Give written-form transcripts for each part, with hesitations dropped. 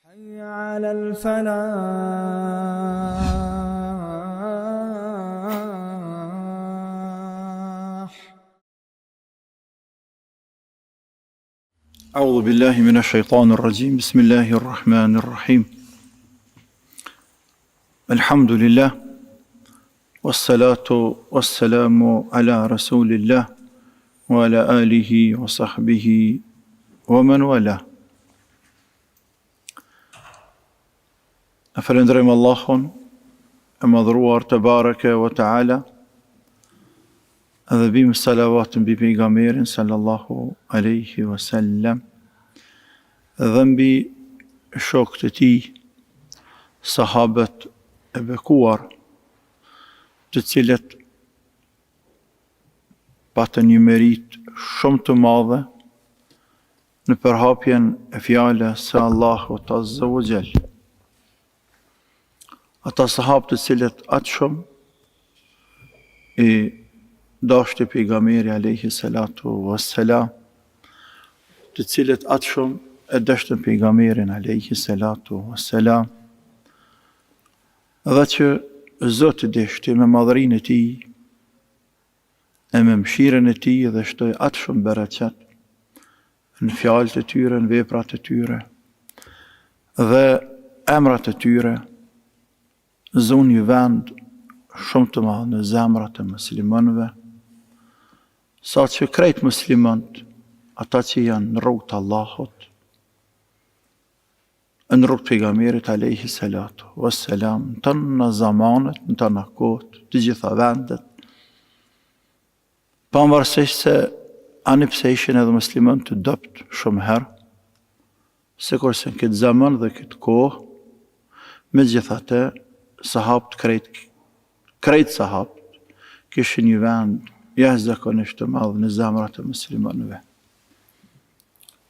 حي على الفلاح. أعوذ بالله من الشيطان الرجيم. بسم الله الرحمن الرحيم. الحمد لله والصلاة والسلام على رسول الله وعلى آله وصحبه ومن والاه. Falënderojmë Allahun e madhruar të bareke wa ta'ala, dhe bim salavat mbi pejgamberin sallallahu alaihi wasallam dhe mbi shokët e tij, sahabët e bekuar, të cilët patën një merit shumë të madhe në përhapjen e fjalës së Allahut azza wa jall. Ata sahabë të cilët atë shumë e dashte pejgamberi alayhi salatu wassalam, të cilët atë shumë e dashtën pejgamberin alayhi salatu wassalam, dhe që Zoti deshti me madhërinë e tij e me mëshirën e tij dhe shtoi atë shumë bereqet në fjalët e tyre, në veprat e tyre dhe emrat e tyre, zonë një vend shumë të madh në zemrat e muslimanëve, sa që krejt muslimant, ata që janë në rrugë të Allahut, në rrugë të pejgamberit alayhi salatu wassalam, të në zamanet, në të në kohët, të gjitha vendet, pavarësisht se ani pse ishin edhe musliman të dopt shumë herë, sikurse në këtë zaman dhe këtë kohë, megjithatë sahabët krejt sahabët kishin një vend jashtëzakonisht të madh në zemrat e muslimanëve,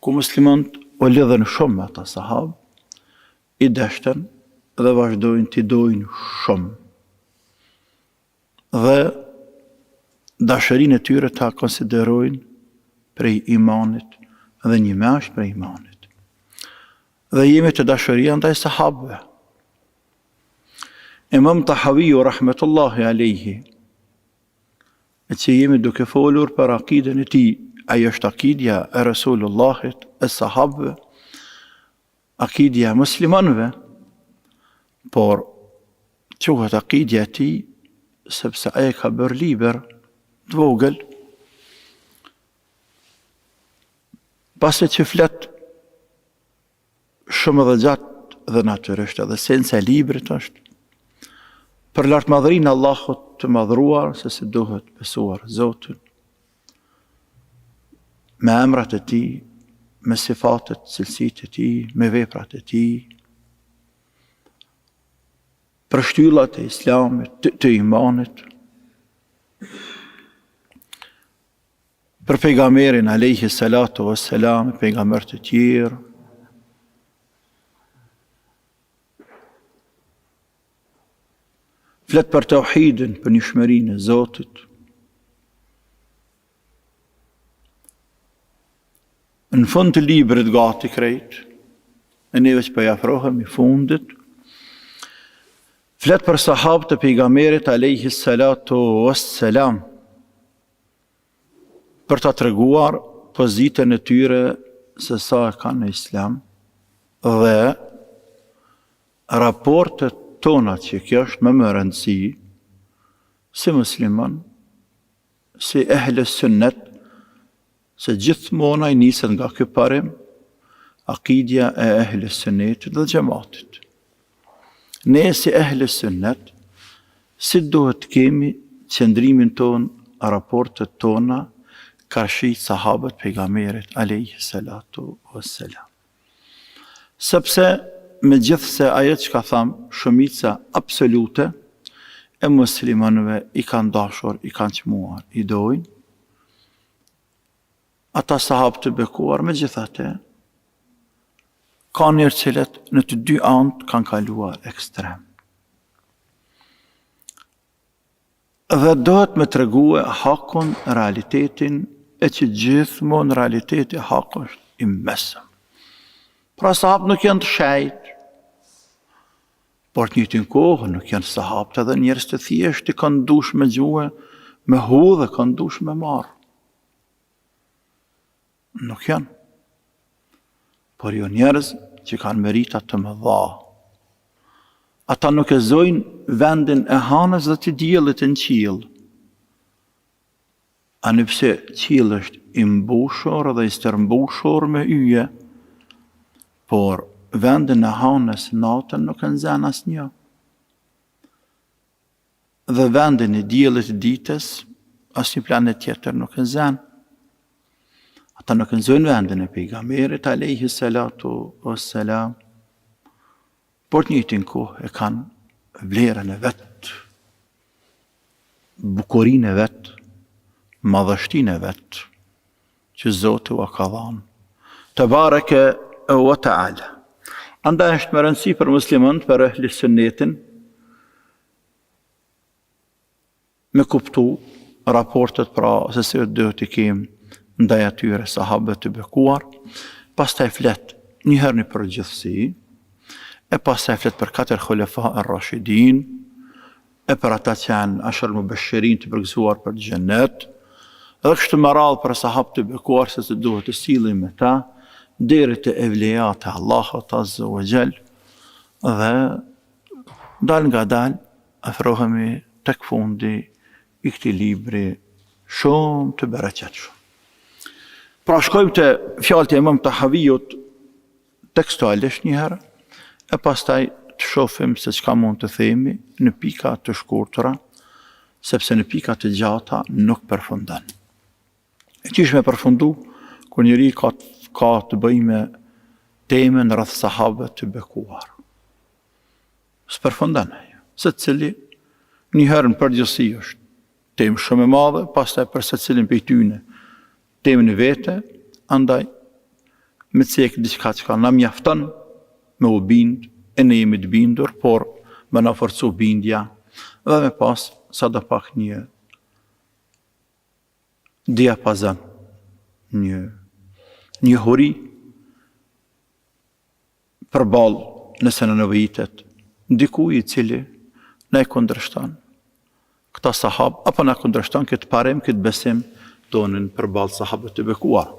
ku muslimanët u lidhen shumë me ata sahabë, i dashtën dhe vazhdojnë t'i dojnë shumë, dhe dashurinë e tyre ta konsiderojnë prej imanit dhe një mesh prej imanit. Dhe jemi të dashuria ndaj sahabëve. Imam Tahawiu rahmetullahi alayhi, e që jemi duke folur për akiden e tij, ajo është akidja e Resulullahit, e sahabëve, akidja e muslimanëve, por quhet akidja e tij sepse ai ka bërë libër të vogël, pasi që flet shumë dhe gjatë dhe natyrisht edhe senca e librit është për lartmadhërinë Allahut të madhruar, se si duhet besuar Zotin, me emrat e tij, me sifatet, cilësitë e tij, me veprat e tij, për shtyllat e islamit, të imanit, për pejgamberin alayhi salatu wassalam, pejgamberët e tjerë, flet për tauhidin, për njohurinë e Zotit. Në fund të librit gati krejt, e neve që po i afrohemi fundit, flet për sahabët e pejgamberit alayhi salatu wassalam, për ta treguar pozitën e tyre se sa e kanë në Islam, dhe raportet tona që kjo është më rëndësi, si musliman, si ehle sunnet, se gjithmona i nisën nga ky parim, akidja e ehle sunnetit dhe xhamatit. Ne si ehle sunnet, si duhet kemi qëndrimin ton, raportet tona, karshi sahabët pejgamberit alayhi salatu wassalam. Sepse me gjithë se ajo që ka thamë, shumica absolute e muslimanëve i kanë dashur, i kanë çmuar, i dojnë, ata sahabë të bekuar, me gjithate, ka njërë cilët në të dy anët kanë kaluar ekstrem. Dhe dohet me tregue hakun, realitetin, e që gjithmonë realiteti hak është i mesëm. Pra sahabët nuk janë të shejt, por të njëjtin kohë nuk janë sahabët edhe njerëz të thjeshtë që kanë dush me gjuhë, me hu dhe kanë dush me marë. Nuk janë. Por jo njerëz që kanë merita të mëdha. Ata nuk e zojnë vendin e hanës dhe të diellit në qiell. Anëpse qielli është i mbushur dhe i stërmbushur me yje, por vendin e hanës natën nuk e nxen asnjë. Dhe vendin e diellit ditës asnjë planet tjetër nuk e nxen. Ata nuk e nxojnë vendin e pejgamberit alayhi salatu wassalam, por të njëjtin kohë e kanë vlerën e vet, bukurinë e vet, madhështinë e vet, që Zoti ua ka dhënë. Tebareke wa taala. Andaj është me rëndësi për muslimanët, për ehli sunnetin, me kuptu raportet pra se si duhet të kemi ndaj atyre sahabëve të bekuar, pastaj flet një herë në përgjithësi, e pastaj flet për 4 khulafa ar-rashidin, e për ata që janë ashar mubashirin të përgëzuar për xhennet, dhe kështu me radhë për sahabët të bekuar se të duhet të sillim me ta, deri te evlejat e Allahut azza wa jall, dhe dal nga dal afrohemi tek fundi i këtij libri shumë të bereqetshëm. Pra shkojmë të fjalët e Imam Tahaviut tekstualisht një herë, e pastaj të shohim se çka mund të themi në pika të shkurtra, sepse në pika të gjata nuk përfundon. E qish me përfundu, kur njëri ka të bëjë me temën rreth sahabëve të bekuar. S'përfundon ajo. Secili një herë në përgjithësi është temë shumë e madhe, pastaj për secilin prej tyre temën e vete, andaj me cek diçka që na mjafton me u bind, e ne jemi të bindur, por me na forcu bindja dhe me pas sa do pak një diapazon, një huri përballë nëse në nevojitet dikuj i cili na e kundërshton këta sahab, apo na kundërshton këtë parim, këtë besim tonin përballë sahabëve të bekuar.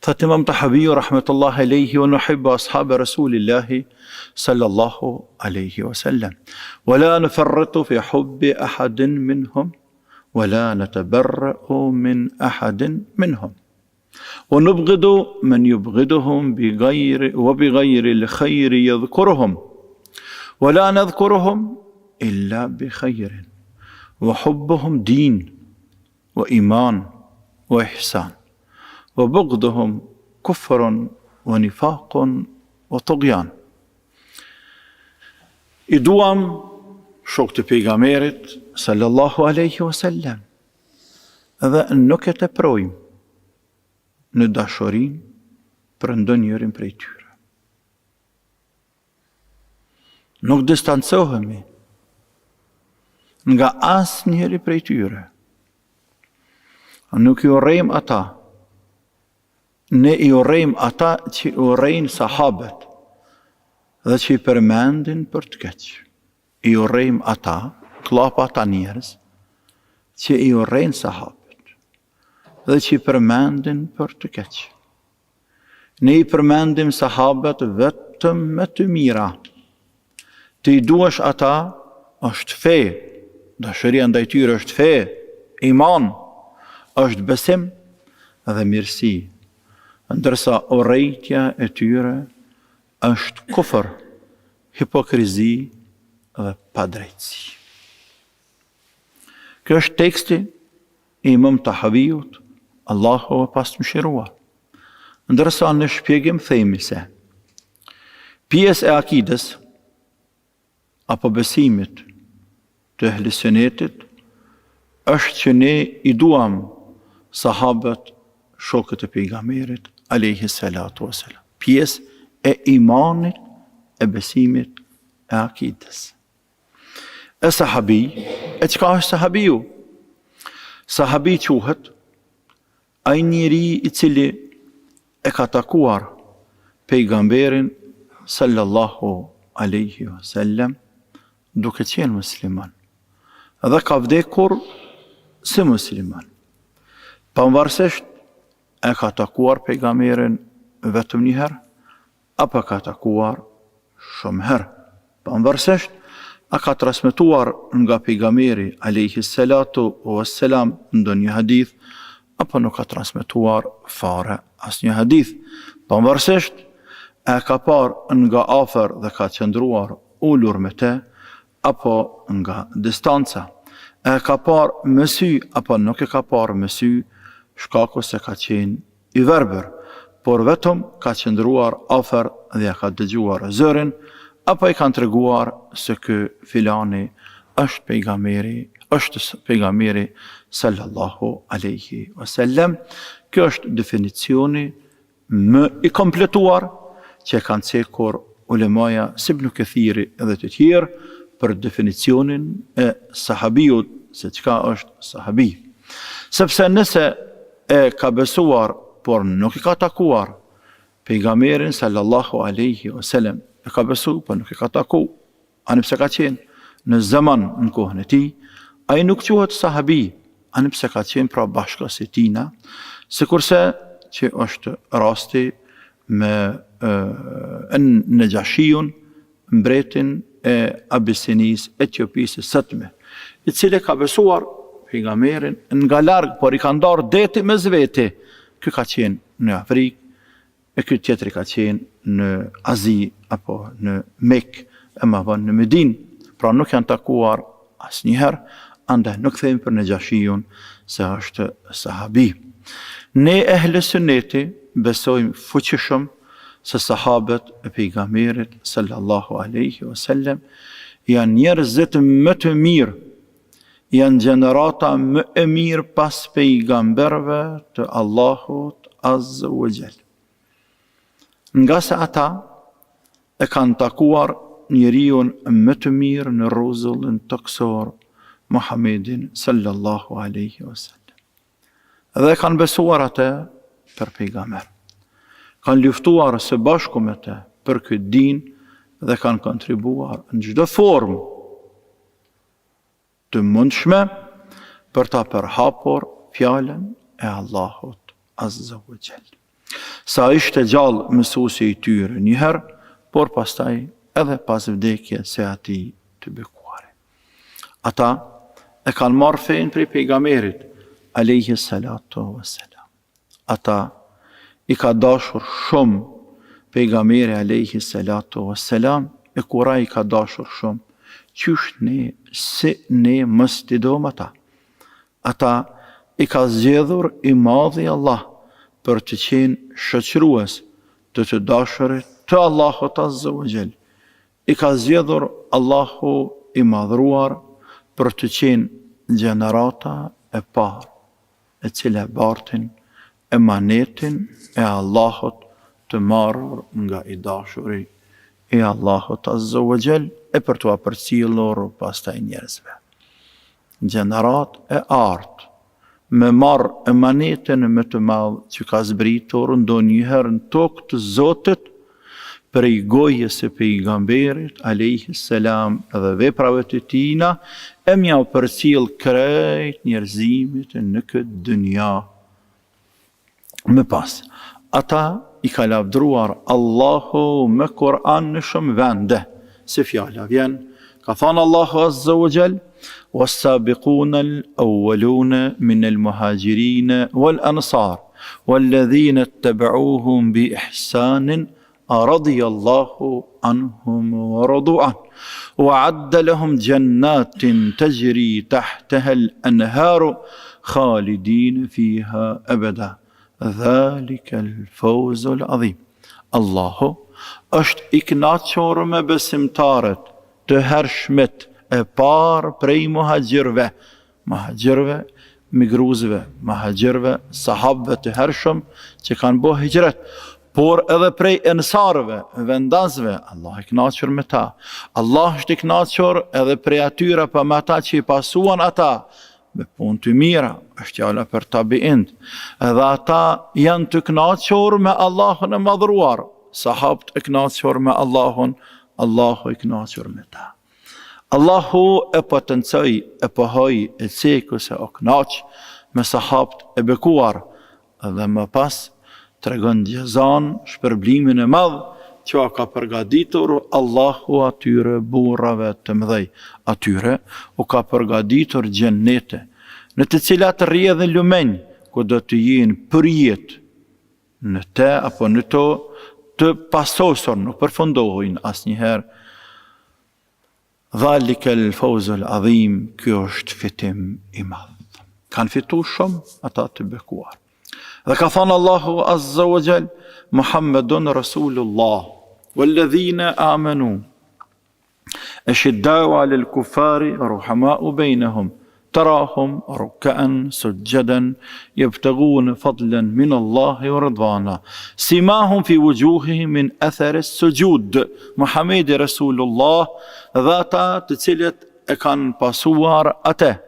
Thot Imam Tahaviu rahmetullahi alayhi wa nuhibbu ashabe Rasulillahi sallallahu alayhi wa sallam. Wa la nufarritu fi hubbi ahadin minhum wa la natabarra'u min ahadin minhum. Wa nubghidu man yubghiduhum bighayri al-khayr yadhkuruhum wa la nadhkuruhum illa bi khayrin. Wa hubbuhum din wa iman wa ihsan. وبغضهم كفر ونفاق وطغيان. I duam shokët e pejgamberit sallallahu alaihi wasallam, dhe nuk e teprojmë në dashurinë për ndonjërin prej tyre. Nuk distancohemi nga asnjëri prej tyre. Nuk i urrejmë ata. Ne i urrejmë ata që i urrejnë sahabët dhe që i përmendin për të keq. I urrejmë ata, klapa ata njerëz, që i urrejnë sahabët dhe që i përmendin për të keq. Ne i përmendim sahabët vetëm me të mira. Të i duash ata është fe, dashuria ndaj tyre është fe, iman, është besim dhe mirësi. Ndërsa urrejtja e tyre është kufër, hipokrizi dhe padrejtësi. Kjo është teksti i Imam Tahaviut, Allahu e pasmëshiruar. Ndërsa në shpjegim themi se pjesë e akides apo besimit të ehli sunetit është që ne i duam sahabët, shokët e pejgamberit alayhi salatu wasalam. Pjesë e imanit, e besimit, e akides. E sahabi, e çka është sahabiu? Sahabi quhet ai njeri i cili e ka takuar pejgamberin sallallahu alaihi wasallam duke qenë musliman. Dhe ka vdekur si musliman. Pavarësisht e ka takuar pejgamberin vetëm një herë, apo ka takuar shumë herë. Pavarësisht a ka transmetuar nga pejgamberi alayhi salatu wassalam ndonjë hadith, apo nuk ka transmetuar fare asnjë hadith. Pavarësisht e ka parë nga afër dhe ka qëndruar ulur me te, apo nga distanca. E ka parë me sy, apo nuk e ka parë me sy, shkaku se ka qenë i verbër, por vetëm ka qëndruar afër dhe ka dëgjuar zërin, apo i kanë treguar se ky filani është pejgamberi sallallahu alaihi wasallam. Kjo është definicioni më i kompletuar që kanë cekur ulemaja si Ibn Kathiri edhe të tjerë për definicionin e sahabijut, se çka është sahabi. Sepse nëse e ka besuar, por nuk i ka takuar pejgamberin sallallahu alaihi wasallam, e ka besu, por nuk i ka taku, ani pse ka qenë në zaman në kohën e tij, ai nuk quhet sahabi, ani pse ka qenë pra bashkës e tina, sikurse që është rasti me Najashiun, mbretin e Abisinis, Etiopisë sëtme, i cili ka besuar pejgamberin nga larg, por i ka ndarë deti me zveti. Ky ka qenë në Afrikë, e ky tjetri ka qenë në Azi, apo në Mekë, e më vonë në Medinë. Pra nuk janë takuar asnjëherë, andaj nuk themi për Najashiun se është sahabi. Ne ehle sunneti besojmë fuqishëm se sahabët e pejgamberit sallallahu alaihi wasallam janë njerëzit më të mirë, janë gjenerata më e mirë pas pejgamberve të Allahut azza wa jall. Nga se ata e kanë takuar njeriun më të mirë në rrezullin toksor, Muhammedin sallallahu alaihi wasallam. Dhe kanë besuar atë për pejgamber. Kanë luftuar së bashku me të për këtë din dhe kanë kontribuar në çdo formë të mundshme për ta përhapur fjalën e Allahut azza wa jall. Sa ishte gjallë mësuesi i tyre njëherë, por pastaj edhe pas vdekjes së atij të bekuar. Ata e kanë marrë fen prej pejgamberit alayhi salatu wassalam. Ata i ka dashur shumë pejgamberi alayhi salatu wassalam, e kura i ka dashur shumë, qysh ne, si ne mos t'i dom ata. Ata i ka zgjedhur i madhi Allah për të qenë shoqërues të dashurit të Allahut azza wa jall. I ka zgjedhur Allahu i madhruar për të qenë gjenerata e parë, e cila bartin emanetin e Allahut të marrur nga i dashuri e Allahut azza wa jall, e për t'u përcjellur pastaj njerëzve. Gjenerat e artë, me marrë emanetin më të madh që ka zbritur ndonjëherë në tokë të Zotit, prej gojës së pejgamberit alayhi salam dhe veprave të tina, e mja u përcjell krejt njerëzimit në këtë dynja. Më pas, ata i ka lavdruar Allahu me Kur'an në shumë vende, si fjala vjen, ka thënë Allahu azza wa jall: "Was-sabiquna al-awwaluna min al-muhajirin wal-ansar والذين اتبعوهم بإحسان رضي الله عنهم ورضوا عنه وأعد لهم جنات تجري تحتها الأنهار خالدين فيها أبدا ذلك الفوز العظيم." Allahu është i kënaqur me besimtarët të hershmet e parë prej muhajgjirve, migruzve, muhajgjirve, sahabëve të hershëm që kanë bo hijret, por edhe prej ensarëve, vendasve, Allah i kënaqur me ta. Allah është i kënaqur edhe prej atyre pa me ata që i pasuan ata, me punë të mira, është fjala për tabiint. Edhe ata janë të kënaqur me Allahun e madhruar, sahabët e kënaqur me Allahun, Allahu i kënaqur me ta. Allahu e potencoj, e pohoj, e ceku se o kënaq me sahabët e bekuar dhe më pas tregon gjezan, shpërblimin e madh që ka përgatitur Allahu atyre burrave të mëdhej. Atyre u ka përgatitur xhenete, në të cilat rrjedhin lumenj, ku do të jenë për jetë në te apo në to të pasosur, nuk përfundohin asnjëherë. Dhalika al-fawzul azim, ky është fitim i madh. Kanë fitu shumë ata të bekuar. Dhe ka thënë Allahu Azza wa Jall, Muhammedun Rasulullah, walladhina amanu ashiddau 'ala al-kuffari ruhama'u bainahum تراهم ركعا سجدا يبتغون فضلا من الله ورضوانا سيماهم في وجوههم من أثر السجود. محمد رسول الله ذاتا تسلت كان pasuar atë.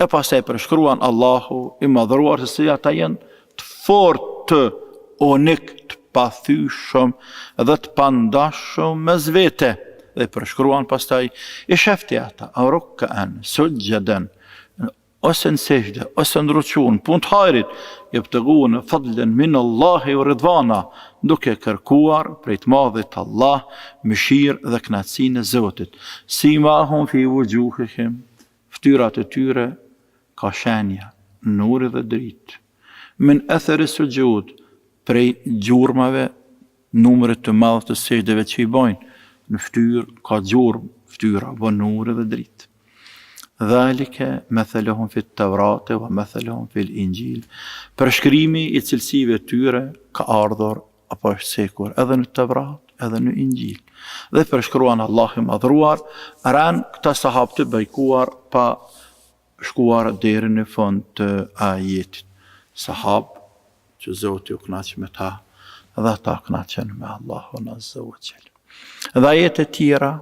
E pastaj përshkruan Allahu i madhruar se si ata janë të fortë, të unik, të pathyeshëm dhe të pandashëm mes vete. Dhe përshkruan pastaj i shefti ata, ruk'an sujjadan, ose në sejdë, ose në rukuun, punë të hajrit, yabtaguna fadlan min Allahi wa ridwana, duke kërkuar prej të madhit Allah mëshirë dhe kënaqësinë e Zotit. Simahum fi wujuhihim, fytyrat e tyre ka shenja, nuri dhe dritë. Min athari sujud, prej gjurmave, numrit të madh të sejdëve që i bojnë. Në ftyrë ka gjurmë, ftyra bën nure dhe dritë. Dhalike mathaluhum fi at-Taurati wa mathaluhum fi al-Injil. Përshkrimi i cilësive tyre ka ardhur apo është sekur edhe në Tevrat, edhe në Injil. Dhe përshkruan Allah i madhruar, ran këta sahabë të bekuar pa shkuar deri në fund të ajetit. Sahabë që Zoti u kënaq me ta, dhe ata kënaqen me Allahun Azza wa Jall. Dhe ajete tjera,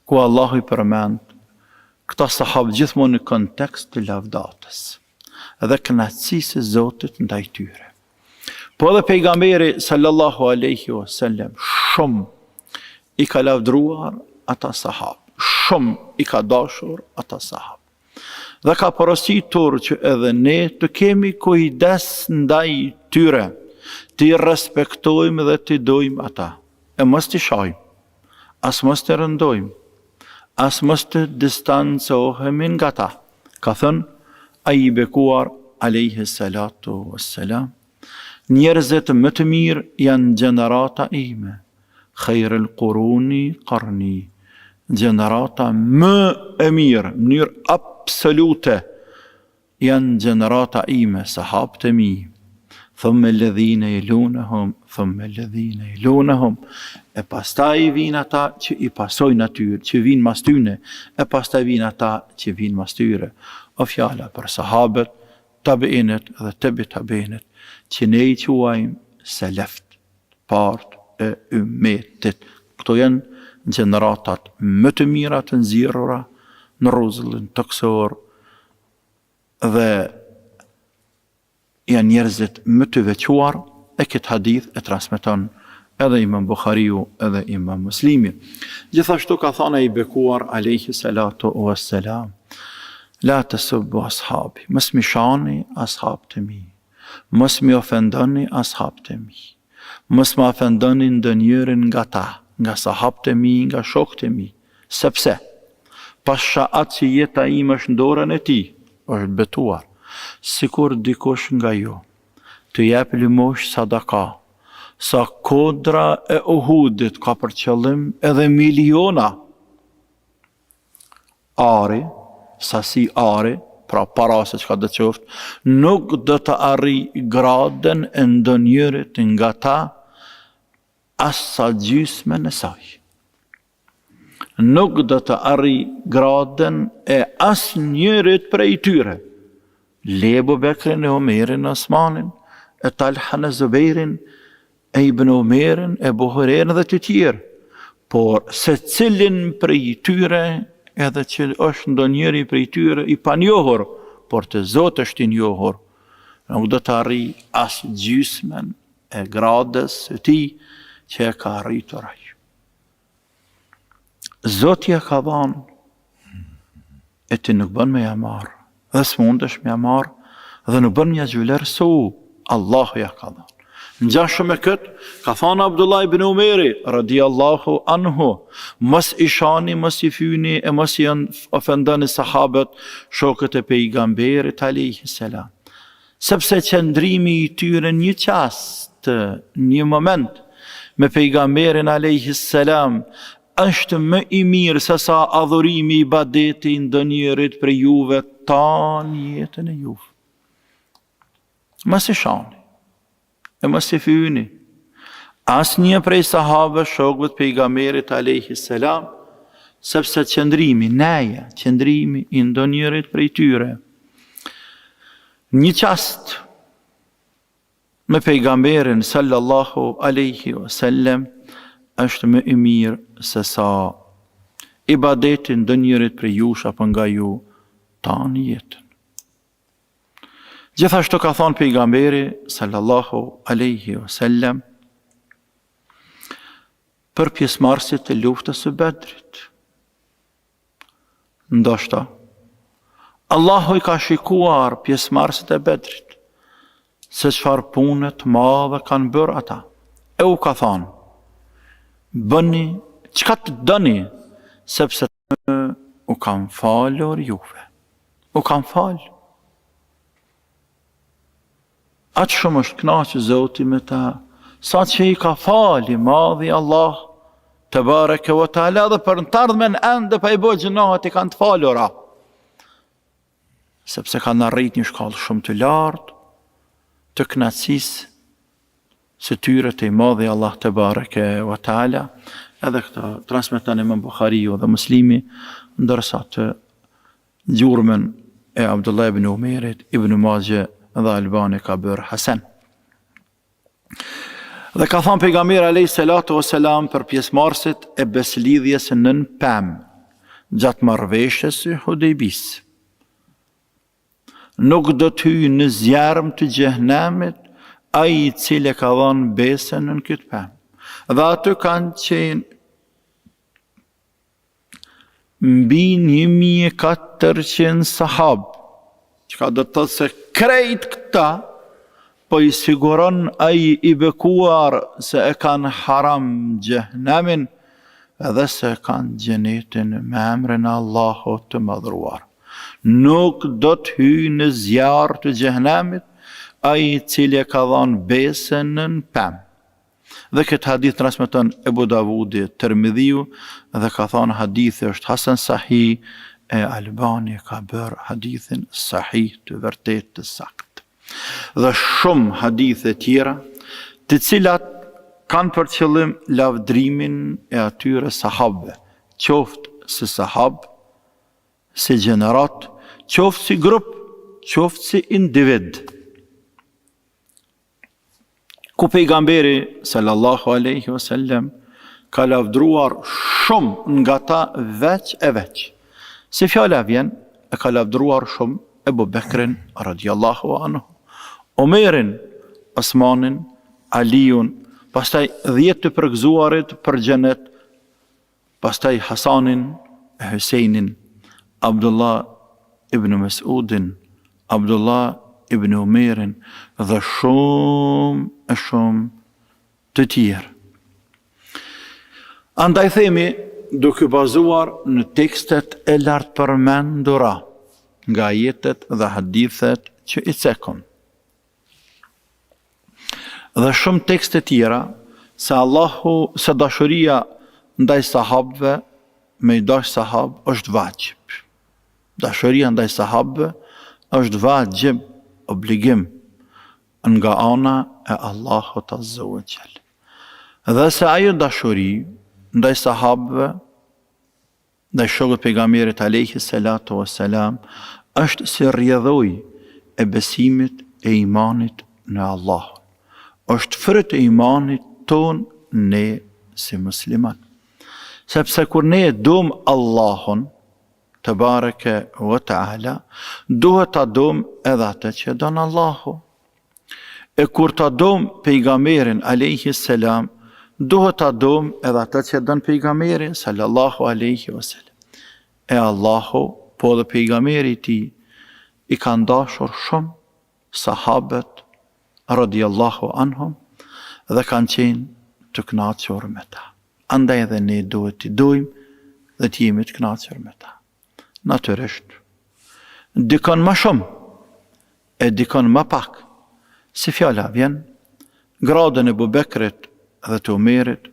ku Allahu i përmend këta sahabë gjithmonë në kontekst të lavdatës dhe kënaqësisë së Zotit ndaj tyre. Po edhe pejgamberi sallallahu alaihi wasallam shumë i ka lavdruar ata sahabë, shumë i ka dashur ata sahabë. Dhe ka porositur që edhe ne të kemi kujdes ndaj tyre, të i respektojmë dhe të i dojmë ata. E mos të shajmë, as mos të rëndojmë, as mos të distancohemi nga ta. Ka thënë ai i bekuar alayhi salatu wassalam, njerëzit më të mirë janë gjenerata ime, khairul quruni qarni, gjenerata më e mirë, në mënyrë absolute, janë gjenerata ime, sahabët e mi. Thumma alladhina yalunhum, thumma alladhina yalunhum. E pastaj vinë ata që i pasojnë atyre, që vinë mas tyre, e pastaj vinë ata që vinë mas tyre. O fjala për sahabët, tabiinët dhe tabiinët, që ne i quajmë seleft, part e ummetit. Këto janë gjeneratat më të mira të nxjerrura në rrezullin toksor dhe janë njerëzit më të veçuar. E këtë hadith e transmeton edhe Imam Bukhariu edhe Imam Muslimi. Gjithashtu ka thënë i bekuar alayhi salatu wassalam, la tasubbu ashabi, mos më shani ashabët e mi, mos më ofendoni ashabët e mi, mos më ofendoni ndonjërin nga ta, nga sahabët e mi, nga shokët e mi, sepse pasha atë që jeta ime është në dorën e tij, është betuar, sikur dikush nga ju të jep limosh sadaka, sa kodra e Uhudit ka për qëllim edhe miliona ari, sasi ari, pra para se çka do të qoftë, nuk do të arrijë gradën e ndonjërit nga ta as sa gjysmën e saj. Nuk do të arrijë gradën e asnjërit prej tyre. Le Abu Bekrin e Omerin e Osmanin, e Talhan e Zubairin, e Ibn Omerin, e Buhairin dhe të tjerë. Por se cilin prej tyre, edhe që është ndonjëri prej tyre i panjohur, por të Zotë është i njohur, nuk do të arrijë as gjysmën e gradës së tij që e ka arritur ai. Zoti e ka dhënë e ti nuk bën me ja marr, dhe s'mundesh me ja marr, dhe nuk bën me ja zhvillerësu, Allahu ja ka dhënë. Ngjashëm me këtë, ka thënë Abdullah ibn Umeri, radiallahu anhu, mos i shani, mos i fyni, e mos i ofendoni sahabët, shokët e pejgamberit alayhi salam. Sepse qëndrimi i tyre një qast, një moment, me pejgamberin alayhi salam, është më i mirë se sa adhurimi i ibadeti ndonjërit për juve tanë jetën e juve. Mos i shani, e mos i fyni. Asnjë prej sahabëve, shokëve të pejgamberit alayhi salam, sepse qëndrimi i ndonjërit prej tyre, një qast me pejgamberin sallallahu alaihi wasallam është më i mirë se sa ibadetin ndonjërit prej jush apo nga ju tanë jetën. Gjithashtu ka thënë pejgamberi sallallahu alaihi wasallam për pjesëmarrësit të luftës së Bedrit. Ndoshta Allahu i ka shikuar pjesëmarrësit e Bedrit se çfarë pune të madhe kanë bërë ata. E u ka thënë: bëni çka të doni, sepse u kam falur juve. U kam falur. Atë shumë është kënaqë Zoti me ta, sa që i ka fali madhi Allah te bareke ve taala, dhe për në të ardhmen ende pa i bërë gjunahet i kanë të falura. Sepse kanë arrit një shkallë shumë të lartë të kënaqësisë së tyre të i madhi Allah te bareke ve taala. Edhe këta transmeton Imam Buhariu dhe Muslimi, ndërsa të gjurmën e Abdullah ibn Umerit, Ibn Majah dhe Albani ka bërë hasan. Dhe ka thënë pejgamberi alayhi salatu wassalam për pjesëmarrësit e beslidhjes nën pemë gjatë marrëveshjes së Hudejbis: nuk do të hyjë në zjarm të xhehenamit ai i cili ka dhënë besën në këtë pemë. Dhe aty kanë qenë mbi 1400 sahabë, që ka do të thotë se krejt këta po i siguron ai i bekuar se e kanë haram xhehenamin, edhe se kanë xhenetin me emrin e Allahut të madhruar. Nuk do të hyjë në zjarr të xhehenamit ai i cili ka dhënë besën në pemë. Dhe këtë hadith transmeton Ebu Davudi, Tirmidhiu, dhe ka thënë hadithi është hasan sahih, e Albani ka bërë hadithin sahih të vërtet të sakt. Dhe shumë hadithe tjera, të cilat kanë për qëllim lavdrimin e atyre sahabëve, qoftë si sahabë, si gjenerat, qoftë si grup, qoftë si individ. Ku pejgamberi sallallahu alaihi wasallam ka lavdruar shumë nga ta veç e veç. Si fjala vjen, e ka lavdruar shumë Ebu Bekrin radiallahu anhu, Omerin, Osmanin, Aliun, pastaj 10 të përgëzuarit për xhenet, pastaj Hasanin, Husejnin, Abdullah ibn Mas'udin, Abdullah ibn Umerin dhe shumë të tjerë. Andaj themi, duke bazuar në tekstet e lartë përmendura nga ajetet dhe hadithet që i cekon, dhe shumë tekste tjera se se dashuria ndaj sahabëve me i dash sahab është vajib. Dashuria ndaj sahabëve është vajib, obligim nga ana e Allahut azza wa jall. Dhe se ajo dashuri ndaj sahabëve, ndaj shokët pejgamberit alayhi salatu wassalam, është si rrjedhoj e besimit e imanit në Allah. Është fryt e imanit ton ne si musliman. Sepse kur ne dom Allahun te bareke wa taala, duhet ta dom edhe atë që don Allahu. E kur ta dom pejgamberin alayhi salam, duhet ta dom edhe atë që don pejgamberi sallallahu alaihi wasallam. E Allahu po dhe pejgamberi i tij i kanë dashur shumë sahabët radiallahu anhum dhe kanë qenë të kënaqur me ta. Andaj edhe ne duhet t'i dojmë dhe t'jemi të kënaqur me ta. Natyrisht, dikon më shumë e dikon më pak, si fjala vjen, gradën e Abu Bekrit dhe të Umerit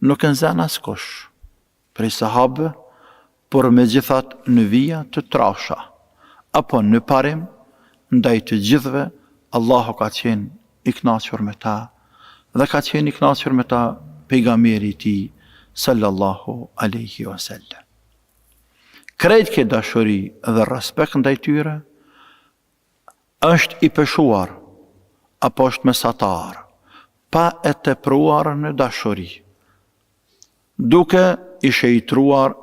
nuk e nxan askush prej sahabëve, por me gjithat në vija të trasha, apo në parim, ndaj të gjithve, Allahu ka qenë i kënaqur me ta, dhe ka qenë i kënaqur me ta pejgamberi i tij sallallahu alaihi wasallam. Krejt ke dashuri dhe respekt ndaj tyre është i peshuar apo është mesatar, pa e tepruar në dashuri, duke i shejtruar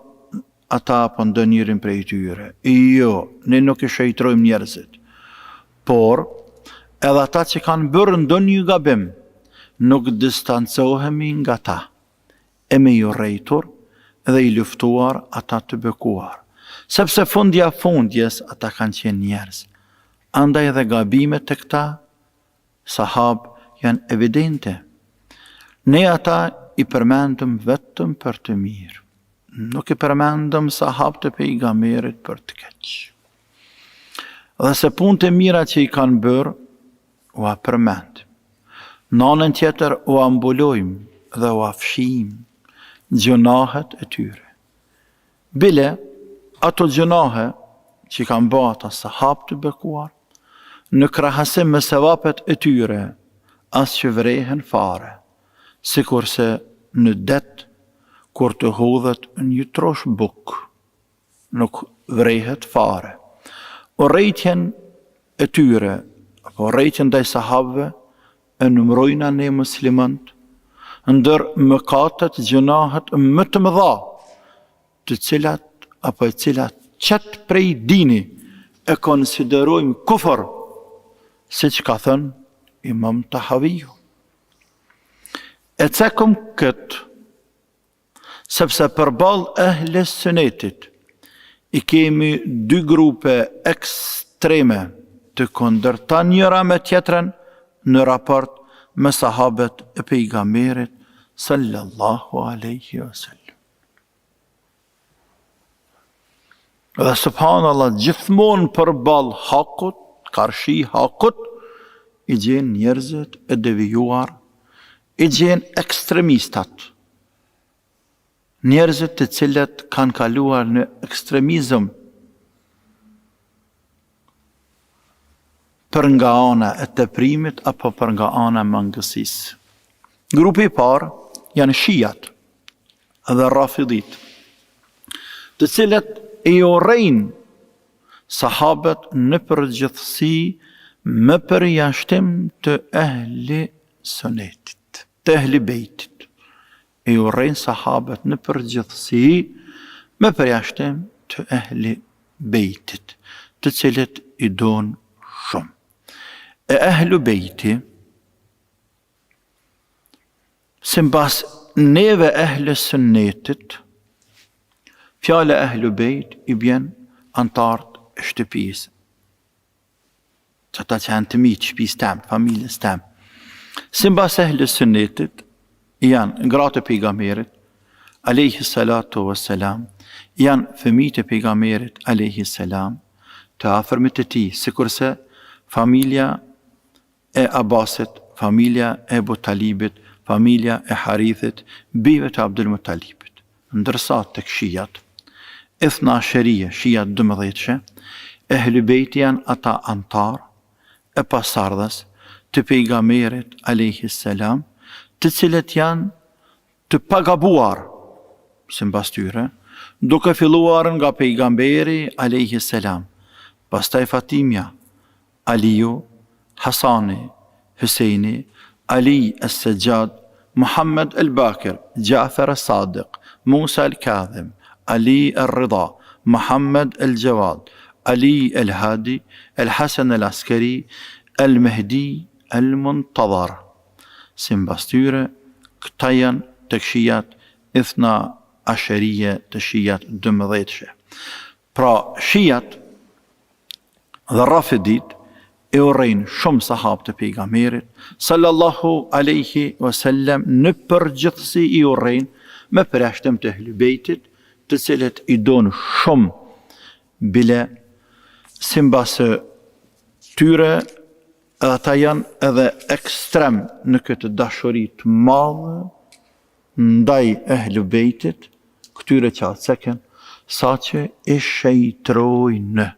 ata apo ndonjërin prej tyre. Jo, ne nuk i shejtrojmë njerëzit, por edhe ata që kanë bërë ndonjë gabim, nuk distancohemi nga ta, e me ju rejtur dhe i luftuar ata të bekuar, sepse fundja fundjes ata kanë qenë njerëz. Andaj edhe gabimet të këta sahab janë evidente. Ne ata i përmendëm vetëm për të mirë, nuk i përmendëm sahab të pejgamberit për të keq. Dhe se punët e mira që i kanë bërë, u a përmendëm. Në anën tjetër u ambulojmë dhe u afshim gjunahet e tyre. Bile, ato gjunahe që kanë bërë ata sahab të bekuar, në krahasim me sevapet e tyre, as që vrehen fare, sikurse në det, kur të hodhet një trosh buk, nuk vrehet fare. O rejtjen e tyre, apo rejtjen ndaj sahabëve, e numrojna ne muslimant, ndër mëkatet gjunahet më të mëdha, të cilat, apo e cilat qëtë prej dini, e konsiderojmë kufër, si që ka thënë Imam Tahaviju. E cekëm këtë, sepse përballë ehles sunetit, i kemi dy grupe ekstreme të kundërta njëra me tjetrën në raport me sahabët e pejgamberit sallallahu alaihi wasallam. Dhe subhanallah, gjithmonë përballë hakut, karshi hakut, i gjen njerëzit e devijuar, i gjen ekstremistat, njerëzit të cilët kanë kaluar në ekstremizëm për nga ana e teprimit apo për nga ana e mangësisë. Grupi i parë janë shijat dhe rafidit, të cilët i urrejnë sahabët në përgjithësi me përjashtim të ehli sunetit, të ehli bejtit. I urrejnë sahabët në përgjithësi me përjashtim të ehli bejtit, të cilët i donë shumë. E ehlu bejti, simbas neve ehli sunetit, fjale ehlu bejt i bjen antartë e shtëpisë, që ata që janë të mitë, shtëpisë temë, familjes temë. Simbas ehli sunetit, janë gratë e pejgamberit, alayhi salatu wassalam, janë fëmijët e pejgamberit, alayhi salam, të afërmit të tij, sikurse familja e Abbasit, familja e Abu Talibit, familja e Harithit, bijve të Abdul Muttalibit. Ndërsa tek shijat, ithna shërije, shijat 12, ehli bejti janë ata antar e pasardhës të pejgamberit, alayhi salam, të cilët janë të pagabuar, sipas tyre, duke filluar nga pejgamberi, alayhi salam, pastaj Fatimja, Aliu, Hasani, Husejni, Ali as-Sajjad, Muhammed al-Bakir, Ja'far as-Sadiq, Musa al-Kadhim, Ali al-Rida, Muhammed al-Jawad, Ali al-Hadi, al-Hasan al-Askari, al-Mahdi, al-muntadhar. Si mbas tyre, këta janë të këshijat ithna asherije, të shijat 12. Pra, shijat dhe rafidit e urrejnë shumë sahab të pejgamberit sallallahu alaihi wasallam, në përgjithësi i urrejnë me përjashtim të Ehlul Bejtit, të cilët i donë shumë, bile simbas tyre edhe ata janë edhe ekstrem në këtë dashuri të madhe ndaj Ehlul Bejtit, këtyre qatëseken, sa që i shejtrojnë,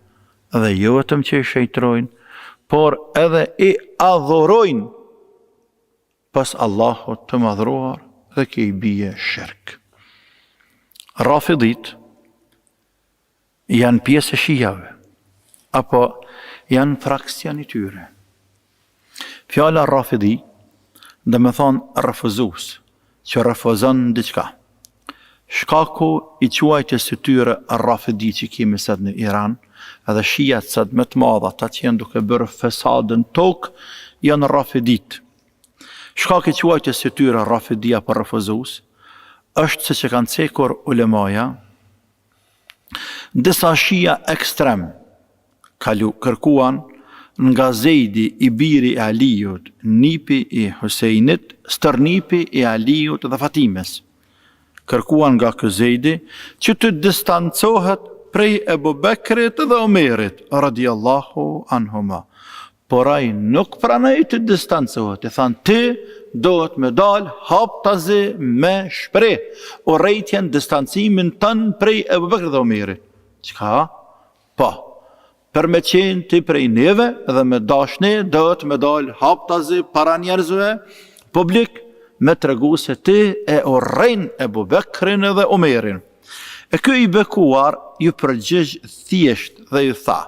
edhe jo vetëm që i shejtrojnë, por edhe i adhurojnë pas Allahut të madhruar dhe që i bie shirk. Rafidit janë pjesë e shijave, apo janë fraksion i tyre. Fjala rafidi dhe me thonë refuzus, që refuzon diçka. Shkaku i quajtjes së tyre rafidi që kemi sot në Iran, edhe shijat sot më të madha, ata që janë duke bërë fesadën tokë, janë rafidit. Shkaku i quajtjes së tyre rafidi apo refuzus, është se që kanë cekur ulemaja, disa shija ekstrem kërkuan nga Zejdi i biri e Alijut, nipi i Husejnit, stërnipi i Alijut dhe Fatimes. Kërkuan nga ky Zejdi që të distancohet prej Ebu Bekrit dhe Omerit, radiallahu anhuma. Por ai nuk pranoi të distancohet, i thanë ti dohet me dal haptazi me shpreh urrejtjen, distancimin tën prej Ebu Bekrit dhe Omerit. Çka? Po, për me qenë ti prej neve dhe me dashni, dohet me dal haptazi para njerëzve publik, me të regu se ti e urrejn Ebu Bekrin dhe Omerin. E ky i bekuar ju përgjigj thjesht dhe ju tha,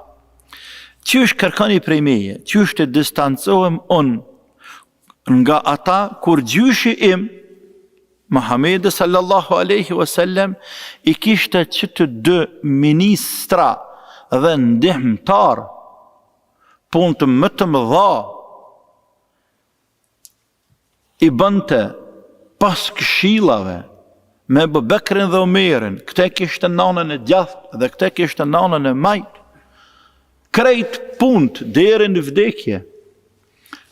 qysh kërkoni prej meje, qysh të distancohem unë nga ata kur gjyshi im, Muhamedi sallallahu alaihi wasallam, i kishte që të 2 ministra dhe ndihmtar, punë të më të mëdha, i bënte pas këshillave me Ebu Bekrin dhe Omerin, këte kishte nanën e djathtë dhe këte kishte nanën e majtë, krejt punët deri në vdekje.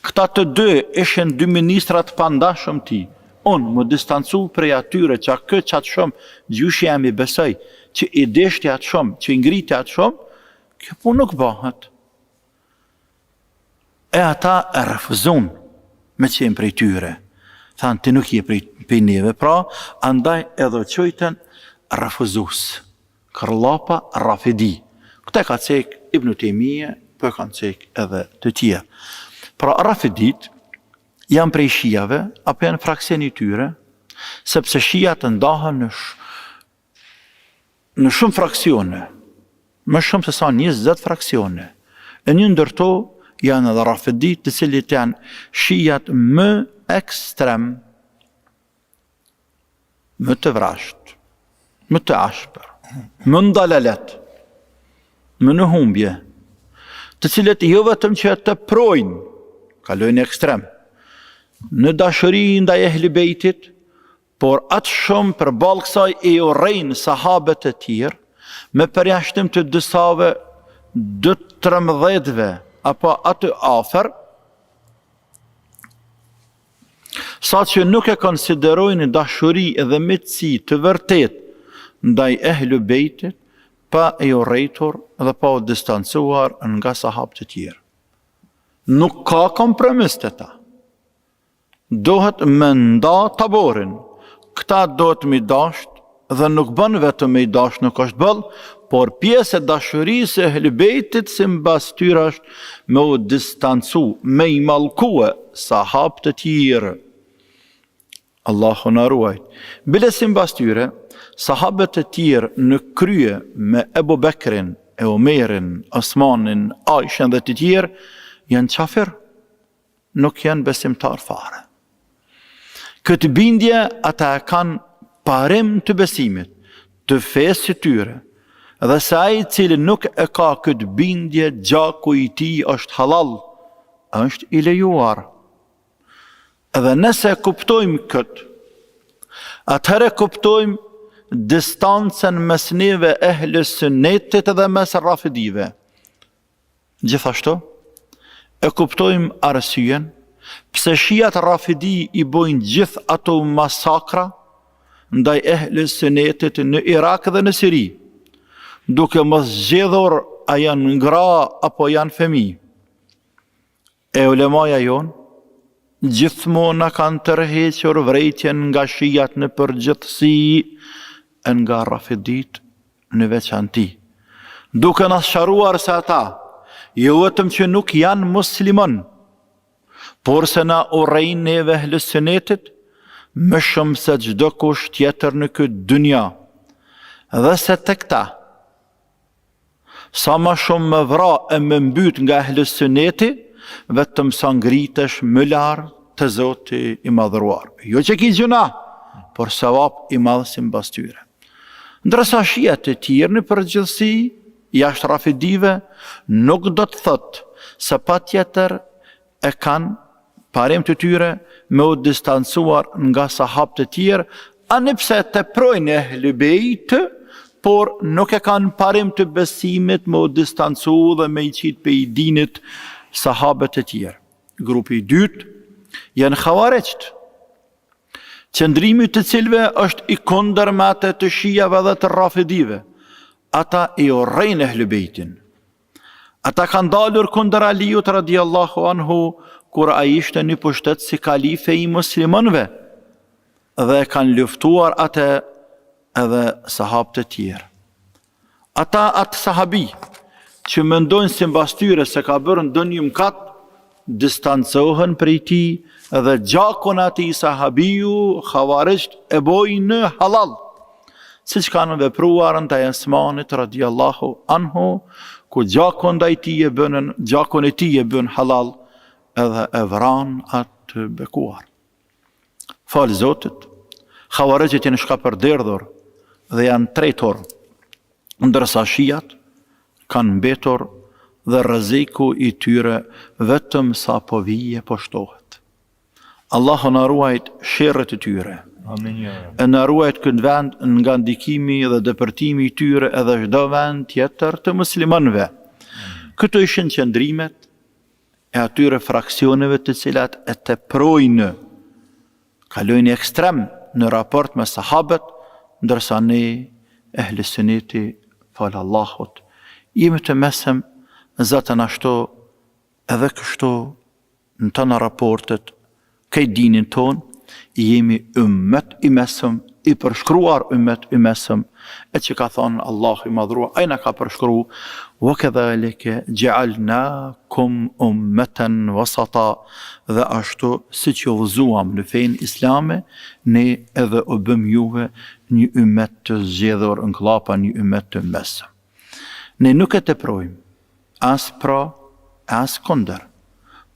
Këta të 2 ishin 2 ministrat pandashëm ti. Unë më distancu prej atyre që këtë qatë shumë gjyshi jam i besoj, që i deshti atë shumë, që i ngriti atë shumë, kjo punë nuk bëhet. E ata e refuzon me qenë prej tyre. Thanë, ti nuk je prej neve, pra, andaj edhe qojten refuzus. Kërlapa rafidi. Këte ka cek Ibn Taymije, për kanë cek edhe të tjerë. Pra, rafidit janë prej shijave, apo janë fraksion i tyre, sepse shijat ndahen në shumë fraksione, më shumë se sa 20 fraksione. E një ndërto janë edhe rafidit, të cilit janë shijat më ekstrem, më të vrasht, më të ashpër, më ndalalet, më në humbje, të cilet jo vetëm që të projnë, kalojnë ekstrem, në dashuri ndaj Ehlul Bejtit, por atë shumë përballë kësaj e urrejnë sahabët e tjerë, me përjashtim të dësave 12-13 apo atë afër, sa që nuk e konsiderojnë dashuri dhe mitësi të vërtet ndaj Ehlul Bejtit, pa e urrejtur dhe pa u distancuar nga sahabët e tjerë. Nuk ka kompromis të ta. Dohet me nda taborin. Këta dohet me dasht dhe nuk bën vetëm me dasht, nuk është bëll, por pjesë e dashurisë e Ehlul Bejtit si mbas tyre është me u distancu, me i mallkue sahabët e tjerë. Allahu na ruaj. Bile si mbas tyre, sahabët e tjerë në krye me Ebu Bekrin, e Omerin, Osmanin, Aishen dhe të tjerë, janë qafir, nuk janë besimtar fare. Këtë bindje ata kanë parim të besimit, të fesë të tyre, dhe se ai cili nuk e ka këtë bindje, gjaku i tij është halal, është i lejuar. Edhe nëse kuptojmë këtë, atëherë kuptojmë distancën mes neve ehlës sunnetit dhe mes rafidive. Gjithashtu, e kuptojmë arsyen pse shiat rafidi i bojnë gjithë ato masakra ndaj ehlës sunnetit në Irak dhe në Siri, duke mos zgjedhur a janë ngra apo janë fëmijë. E ulemaja jonë gjithmonë na kanë tërhequr vrejtjen nga shiat në përgjithësi, nga rafidit në veçanti, duke na sqaruar se ata jo vetëm që nuk janë musliman, por se na urrejnë neve ehlës sunnetit më shumë se çdo kush tjetër në këtë dynja, dhe se të këta sa më shumë më vra e më mbyt nga ehlës sunneti, vetëm sa ngritesh më larg të Zoti i madhëruar. Jo që ki gjuna, por sevap i madh sipas tyre. Ndërsa shiat e tjerë në përgjithësi, jashtë rafidive, nuk do të thotë se patjetër e kanë parim të tyre me u distancuar nga sahabët e tjerë, anipse teprojnë ehli bejt, por nuk e kanë parim të besimit me u distancu dhe me i qitë pe i dinit sahabët e tjerë. Grupi i dytë janë xhawareqt, qëndrimi të cilve është i kundër me atë të shijave dhe të rafidive. Ata i urrejnë ehl bejtin. Ata kanë dalur kundër Aliut radiallahu anhu, kur ai ishte në pushtet si kalife i muslimanëve, dhe kanë luftuar atë edhe sahabët e tjerë. Ata atë sahabi që mendojnë sipas tyre se ka bërë ndonjë mëkat, distancohen prej tij dhe gjakun atij sahabiu xhawareqt e bojnë në halal, siç kanë vepruar ndaj Osmanit radiallahu anhu, ku gjakun e tij e bën halal edhe e vran atë bekuar. Falë Zotit, xhawareqt janë shkapërderdhur dhe janë trejtor, ndërsa shiat kanë mbetur dhe rreziku i tyre vetëm sa po vije po shtohet. Allahu na ruajt sherrët e tyre. Amin ja. E na ruajt këtë vend nga ndikimi dhe depërtimi i tyre edhe çdo vend tjetër të muslimanëve. Këto ishin qëndrimet e atyre fraksioneve të cilat e teprojnë, kalojnë ekstrem në raport me sahabët, ndërsa ne ehl sunneti falë Allahut jemi të mesëm, zatën ashtu edhe kështu në të në raportet këj dinin ton, jemi ummet i mesëm, i përshkruar ummet i mesëm, e që ka thonë Allah i madhrua, ajna ka përshkru, wa kadhalika ja'alnakum ummatan wasata, dhe ashtu si që vëzuam në fejnë islame, ne edhe u bëm juve një ummet të zgjedhur në klapa, një ummet të mesëm. Ne nuk e teprojmë, as pra, as kundër,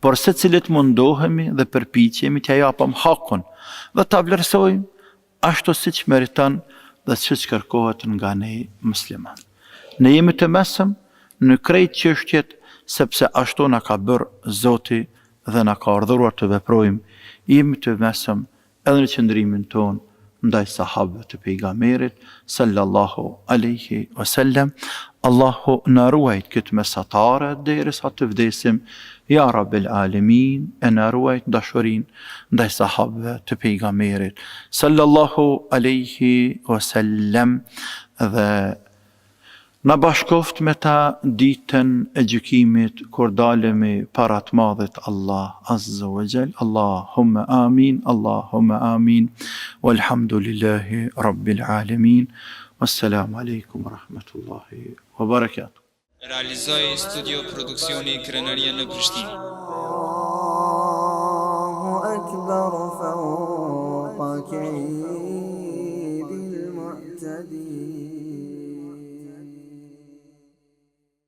por se cilit mundohemi dhe përpiqemi t'ja japëm hakun dhe ta vlerësojmë ashtu siç meriton dhe siç kërkohet nga ne musliman. Ne jemi të mesëm në krejt çështjet, sepse ashtu na ka bërë Zoti dhe na ka urdhëruar të veprojmë. Jemi të mesëm edhe në qëndrimin ton ndaj sahabëve të pejgamberit sallallahu alaihi wasallam. Allahu na ruajt këtë mesatare derisa të vdesim, ja Rabbel Alamin, e na ruajt dashurin ndaj sahabëve të pejgamberit sallallahu alaihi wasallam, dhe na bashkoft me ta ditën e gjykimit kur dalemi para të madhit Allah azza wa jall. Allahumma amin, Allahumma amin, walhamdulillahi rabbil alamin. Wassalamu alaikum rahmatullahi wa barakatuh. Realizoi studio produksioni Krenaria në Prishtinë. Allahu akbar fawqa